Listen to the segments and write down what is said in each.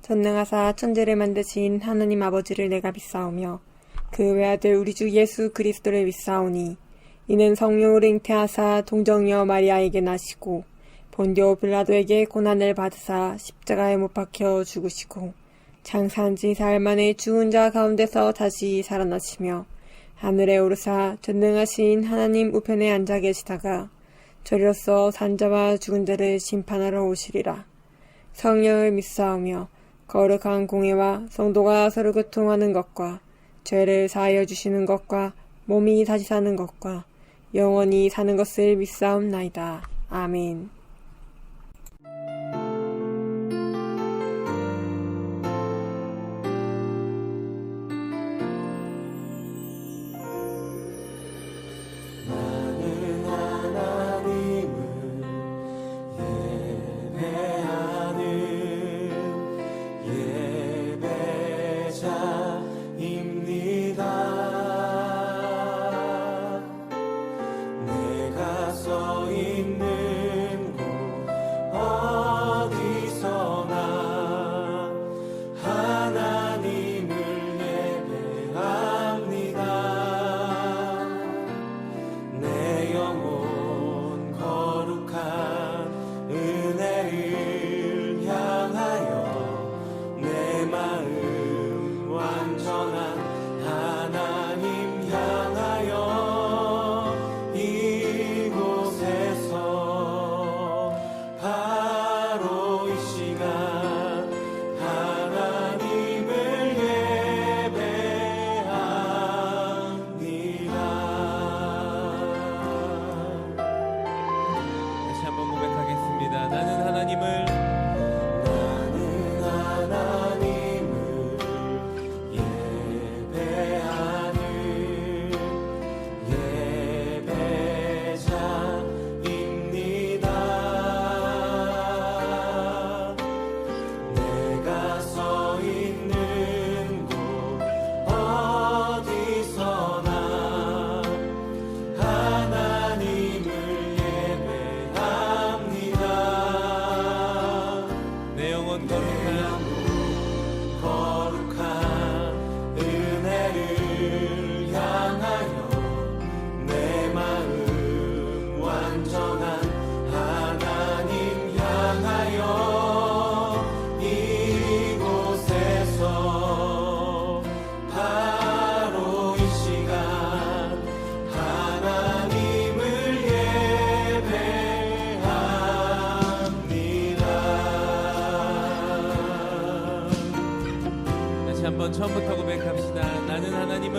전능하사 천지를 만드신 하느님 아버지를 내가 믿사오며 그 외아들 우리 주 예수 그리스도를 믿사오니 이는 성령으로 잉태하사 동정녀 마리아에게 나시고 본디오 빌라도에게 고난을 받으사 십자가에 못 박혀 죽으시고 장사한 지 사흘 만에 죽은 자 가운데서 다시 살아나시며 하늘에 오르사 전능하신 하나님 우편에 앉아 계시다가 저리로서 산자와 죽은 자를 심판하러 오시리라. 성령을 믿사오며 거룩한 공예와 성도가 서로 교통하는 것과 죄를 사하여 주시는 것과 몸이 다시 사는 것과 영원히 사는 것을 믿사옵나이다. 아멘. 한번 처음부터 고백합시다. 나는 하나님을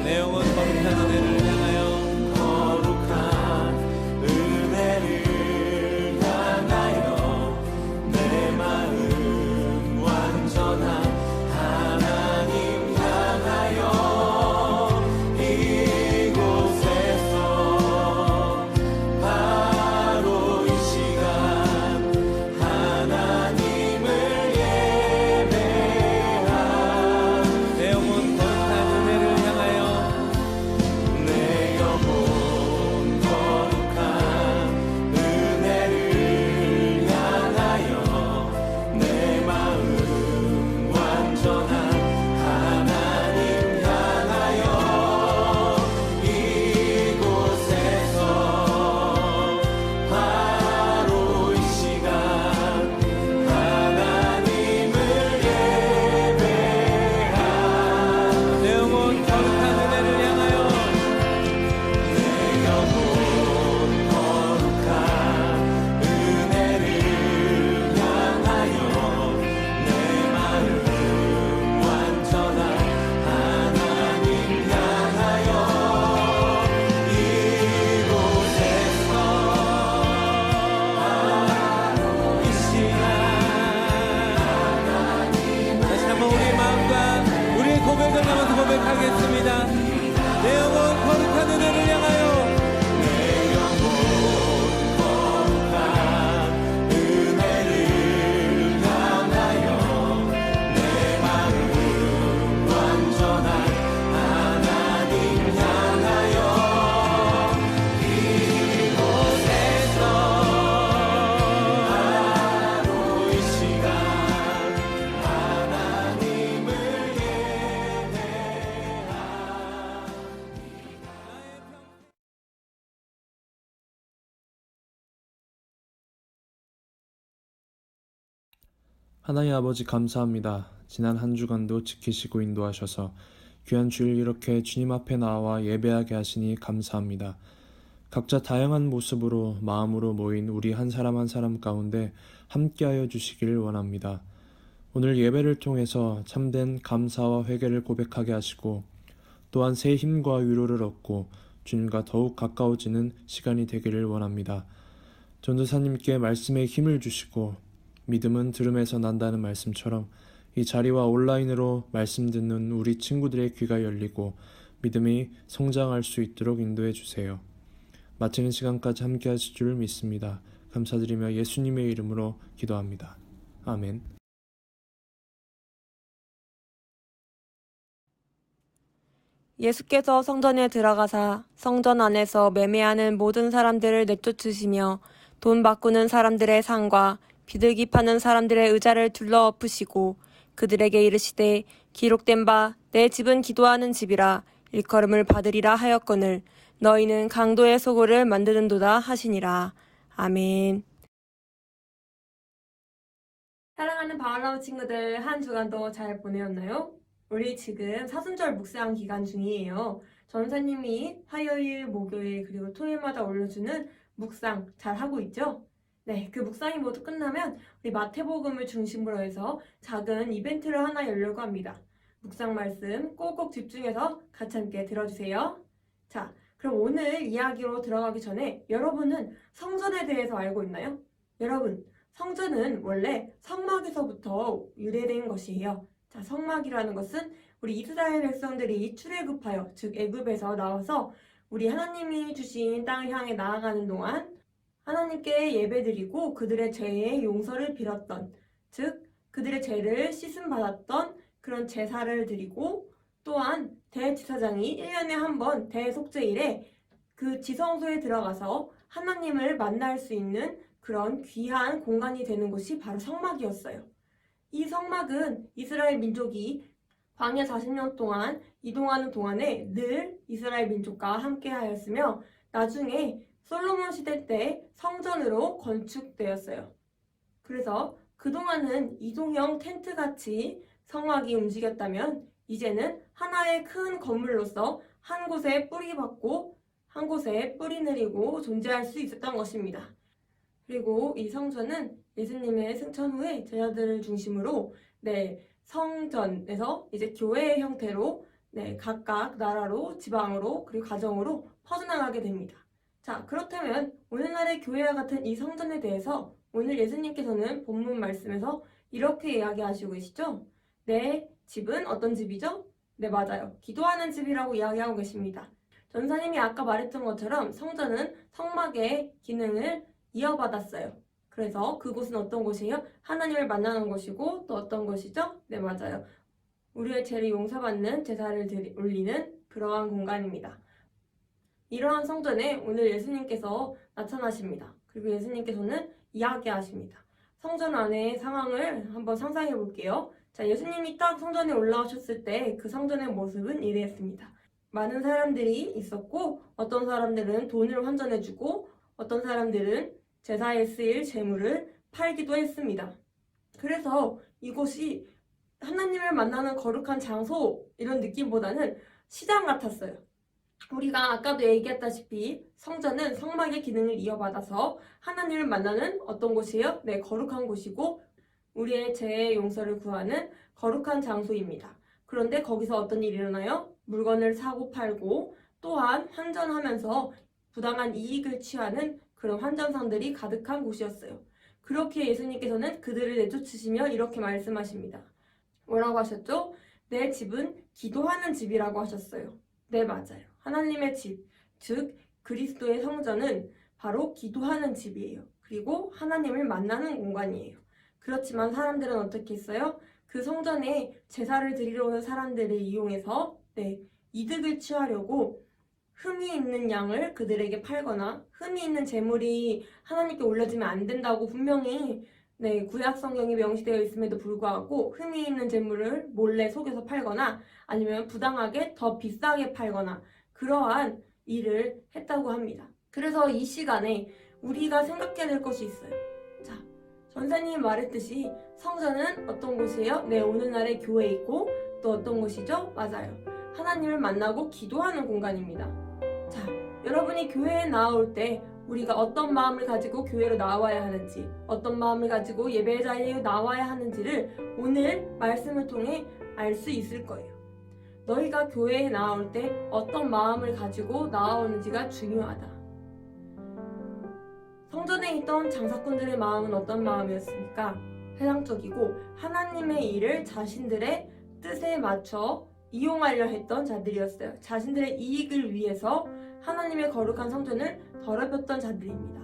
내 영혼 거룩한 은혜를 향하여 기도합니다. 내 영혼 거룩한 은혜를 향하여 하나님 아버지 감사합니다. 지난 한 주간도 지키시고 인도하셔서 귀한 주일 이렇게 주님 앞에 나와 예배하게 하시니 감사합니다. 각자 다양한 모습으로 마음으로 모인 우리 한 사람 한 사람 가운데 함께하여 주시기를 원합니다. 오늘 예배를 통해서 참된 감사와 회개를 고백하게 하시고 또한 새 힘과 위로를 얻고 주님과 더욱 가까워지는 시간이 되기를 원합니다. 전도사님께 말씀에 힘을 주시고 믿음은 들음에서 난다는 말씀처럼 이 자리와 온라인으로 말씀 듣는 우리 친구들의 귀가 열리고 믿음이 성장할 수 있도록 인도해 주세요. 마치는 시간까지 함께 하실 줄 믿습니다. 감사드리며 예수님의 이름으로 기도합니다. 아멘. 예수께서 성전에 들어가사 성전 안에서 매매하는 모든 사람들을 내쫓으시며 돈 바꾸는 사람들의 상과 비둘기 파는 사람들의 의자를 둘러 엎으시고 그들에게 이르시되 기록된 바 내 집은 기도하는 집이라 일컬음을 받으리라 하였거늘 너희는 강도의 소굴을 만드는도다 하시니라. 아멘. 사랑하는 바울라우 친구들, 한 주간도 잘 보내었나요? 우리 지금 사순절 묵상 기간 중이에요. 전사님이 화요일, 목요일, 그리고 토요일마다 올려주는 묵상 잘 하고 있죠? 네, 그 묵상이 모두 끝나면 우리 마태복음을 중심으로 해서 작은 이벤트를 하나 열려고 합니다. 묵상 말씀 꼭꼭 집중해서 같이 함께 들어주세요. 자, 그럼 오늘 이야기로 들어가기 전에 여러분은 성전에 대해서 알고 있나요? 여러분, 성전은 원래 성막에서부터 유래된 것이에요. 자, 성막이라는 것은 우리 이스라엘 백성들이 출애굽하여, 즉 애굽에서 나와서 우리 하나님이 주신 땅을 향해 나아가는 동안 하나님께 예배드리고 그들의 죄의 용서를 빌었던, 즉 그들의 죄를 씻음 받았던 그런 제사를 드리고, 또한 대제사장이 1년에 한 번 대속죄일에 그 지성소에 들어가서 하나님을 만날 수 있는 그런 귀한 공간이 되는 곳이 바로 성막이었어요. 이 성막은 이스라엘 민족이 광야 40년 동안 이동하는 동안에 늘 이스라엘 민족과 함께 하였으며 나중에 솔로몬 시대 때 성전으로 건축되었어요. 그래서 그동안은 이동형 텐트같이 성막이 움직였다면 이제는 하나의 큰 건물로서 한 곳에 뿌리 받고 한 곳에 뿌리 내리고 존재할 수 있었던 것입니다. 그리고 이 성전은 예수님의 승천 후에 제자들을 중심으로 성전에서 이제 교회의 형태로 각각 나라로, 지방으로, 그리고 가정으로 퍼져나가게 됩니다. 자, 그렇다면 오늘날의 교회와 같은 이 성전에 대해서 오늘 예수님께서는 본문 말씀에서 이렇게 이야기하시고 계시죠? 내 집은 어떤 집이죠? 네, 맞아요. 기도하는 집이라고 이야기하고 계십니다. 전사님이 아까 말했던 것처럼 성전은 성막의 기능을 이어받았어요. 그래서 그곳은 어떤 곳이에요? 하나님을 만나는 곳이고 또 어떤 곳이죠? 네, 맞아요. 우리의 죄를 용서받는 제사를 올리는 그러한 공간입니다. 이러한 성전에 오늘 예수님께서 나타나십니다. 그리고 예수님께서는 이야기하십니다. 성전 안의 상황을 한번 상상해 볼게요. 자, 예수님이 딱 성전에 올라오셨을 때 그 성전의 모습은 이랬습니다. 많은 사람들이 있었고 어떤 사람들은 돈을 환전해주고 어떤 사람들은 제사에 쓰일 재물을 팔기도 했습니다. 그래서 이곳이 하나님을 만나는 거룩한 장소 이런 느낌보다는 시장 같았어요. 우리가 아까도 얘기했다시피 성전은 성막의 기능을 이어받아서 하나님을 만나는 어떤 곳이에요? 네, 거룩한 곳이고 우리의 죄의 용서를 구하는 거룩한 장소입니다. 그런데 거기서 어떤 일이 일어나요? 물건을 사고 팔고 또한 환전하면서 부당한 이익을 취하는 그런 환전상들이 가득한 곳이었어요. 그렇게 예수님께서는 그들을 내쫓으시며 이렇게 말씀하십니다. 뭐라고 하셨죠? 내 집은 기도하는 집이라고 하셨어요. 네, 맞아요. 하나님의 집, 즉 그리스도의 성전은 바로 기도하는 집이에요. 그리고 하나님을 만나는 공간이에요. 그렇지만 사람들은 어떻게 했어요? 그 성전에 제사를 드리러 오는 사람들을 이용해서 이득을 취하려고 흠이 있는 양을 그들에게 팔거나 흠이 있는 재물이 하나님께 올려지면 안 된다고 분명히 구약 성경에 명시되어 있음에도 불구하고 흠이 있는 재물을 몰래 속여서 팔거나 아니면 부당하게 더 비싸게 팔거나 그러한 일을 했다고 합니다. 그래서 이 시간에 우리가 생각해야 될 것이 있어요. 자, 전사님이 말했듯이 성전은 어떤 곳이에요? 오늘날의 교회에 있고 또 어떤 곳이죠? 맞아요. 하나님을 만나고 기도하는 공간입니다. 자, 여러분이 교회에 나올 때 우리가 어떤 마음을 가지고 교회로 나와야 하는지, 어떤 마음을 가지고 예배 자리에 나와야 하는지를 오늘 말씀을 통해 알 수 있을 거예요. 너희가 교회에 나올 때 어떤 마음을 가지고 나오는지가 중요하다. 성전에 있던 장사꾼들의 마음은 어떤 마음이었습니까? 세상적이고 하나님의 일을 자신들의 뜻에 맞춰 이용하려 했던 자들이었어요. 자신들의 이익을 위해서 하나님의 거룩한 성전을 더럽혔던 자들입니다.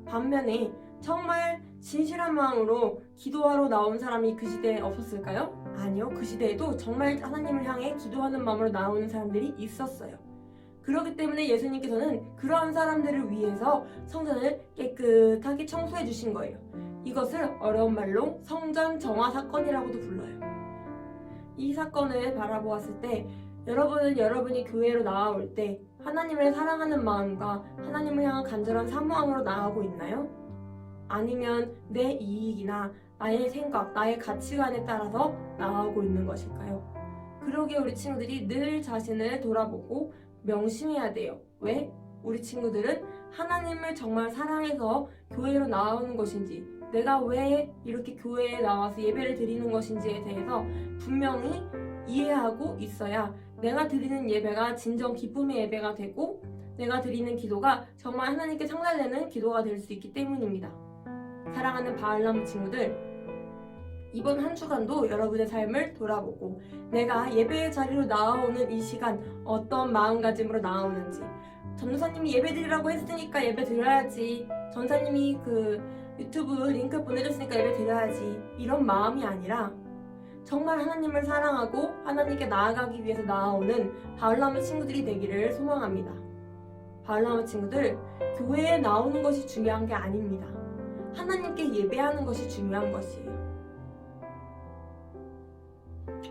반면에 정말 진실한 마음으로 기도하러 나온 사람이 그 시대에 없었을까요? 아니요. 그 시대에도 정말 하나님을 향해 기도하는 마음으로 나오는 사람들이 있었어요. 그렇기 때문에 예수님께서는 그러한 사람들을 위해서 성전을 깨끗하게 청소해 주신 거예요. 이것을 어려운 말로 성전 정화 사건이라고도 불러요. 이 사건을 바라보았을 때 여러분은 여러분이 교회로 나아올 때 하나님을 사랑하는 마음과 하나님을 향한 간절한 사모함으로 나아가고 있나요? 아니면 내 이익이나 나의 생각, 나의 가치관에 따라서 나아가고 있는 것일까요? 그러기에 우리 친구들이 늘 자신을 돌아보고 명심해야 돼요. 왜? 우리 친구들은 하나님을 정말 사랑해서 교회로 나오는 것인지, 내가 왜 이렇게 교회에 나와서 예배를 드리는 것인지에 대해서 분명히 이해하고 있어야 내가 드리는 예배가 진정 기쁨의 예배가 되고 내가 드리는 기도가 정말 하나님께 상달되는 기도가 될 수 있기 때문입니다. 사랑하는 바알나무 친구들, 이번 한 주간도 여러분의 삶을 돌아보고 내가 예배의 자리로 나아오는 이 시간 어떤 마음가짐으로 나아오는지, 전도사님이 예배 드리라고 했으니까 예배 드려야지, 전사님이 유튜브 링크 보내줬으니까 예배 드려야지, 이런 마음이 아니라 정말 하나님을 사랑하고 하나님께 나아가기 위해서 나아오는 바울나무 친구들이 되기를 소망합니다. 바울나무 친구들, 교회에 나오는 것이 중요한 게 아닙니다. 하나님께 예배하는 것이 중요한 것이에요.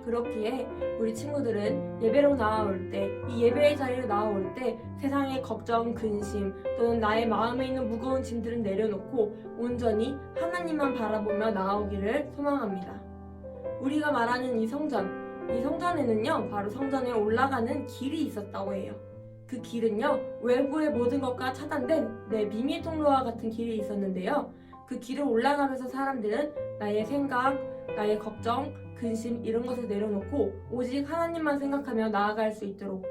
그렇기에 우리 친구들은 예배로 나아올 때, 이 예배의 자리로 나아올 때 세상의 걱정, 근심 또는 나의 마음에 있는 무거운 짐들을 내려놓고 온전히 하나님만 바라보며 나아오기를 소망합니다. 우리가 말하는 이 성전에는요, 바로 성전에 올라가는 길이 있었다고 해요. 그 길은요, 외부의 모든 것과 차단된 비밀 통로와 같은 길이 있었는데요. 그 길을 올라가면서 사람들은 나의 생각, 나의 걱정, 근심 이런 것을 내려놓고 오직 하나님만 생각하며 나아갈 수 있도록,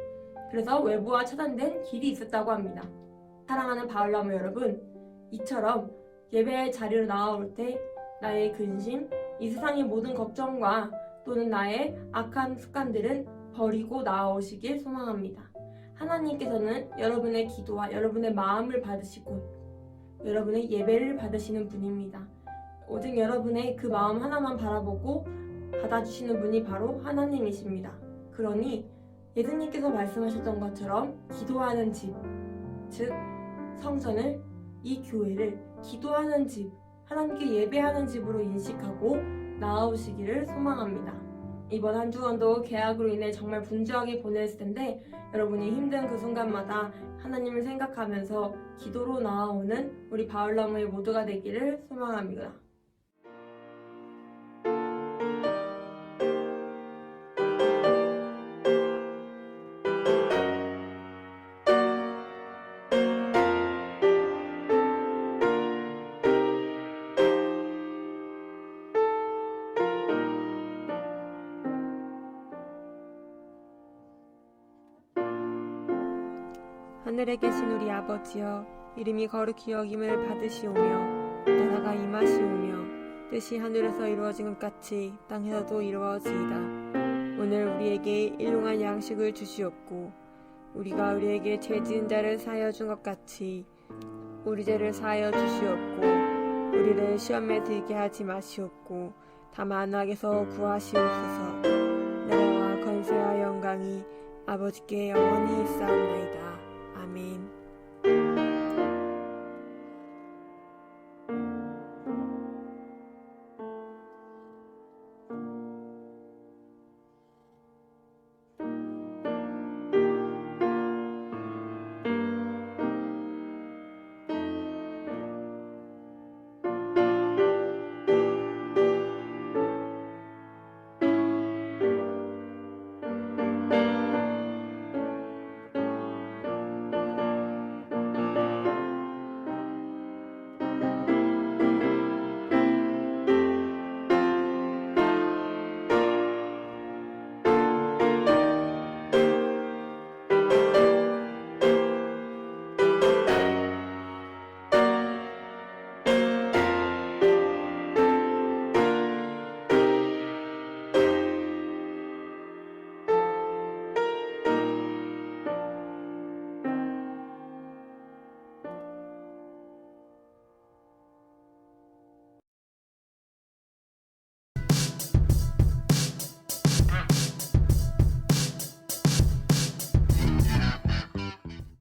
그래서 외부와 차단된 길이 있었다고 합니다. 사랑하는 바울나무 여러분, 이처럼 예배의 자리로 나아올 때 나의 근심, 이 세상의 모든 걱정과 또는 나의 악한 습관들은 버리고 나아오시길 소망합니다. 하나님께서는 여러분의 기도와 여러분의 마음을 받으시고 여러분의 예배를 받으시는 분입니다. 오직 여러분의 그 마음 하나만 바라보고 받아주시는 분이 바로 하나님이십니다. 그러니 예수님께서 말씀하셨던 것처럼 기도하는 집, 즉 성전을, 이 교회를 기도하는 집, 하나님께 예배하는 집으로 인식하고 나아오시기를 소망합니다. 이번 한 주간도 계약으로 인해 정말 분주하게 보냈을 텐데 여러분이 힘든 그 순간마다 하나님을 생각하면서 기도로 나아오는 우리 바울나무의 모두가 되기를 소망합니다. 하늘에 계신 우리 아버지여, 이름이 거룩히 여김을 받으시오며 나라가 임하시오며 뜻이 하늘에서 이루어진 것 같이 땅에서도 이루어지이다. 오늘 우리에게 일용할 양식을 주시옵고 우리가 우리에게 죄 지은 자를 사하여 준 것 같이 우리 죄를 사하여 주시옵고 우리를 시험에 들게 하지 마시옵고 다만 악에서 구하시옵소서. 나라와 권세와 영광이 아버지께 영원히 있사옵나이다. 아멘.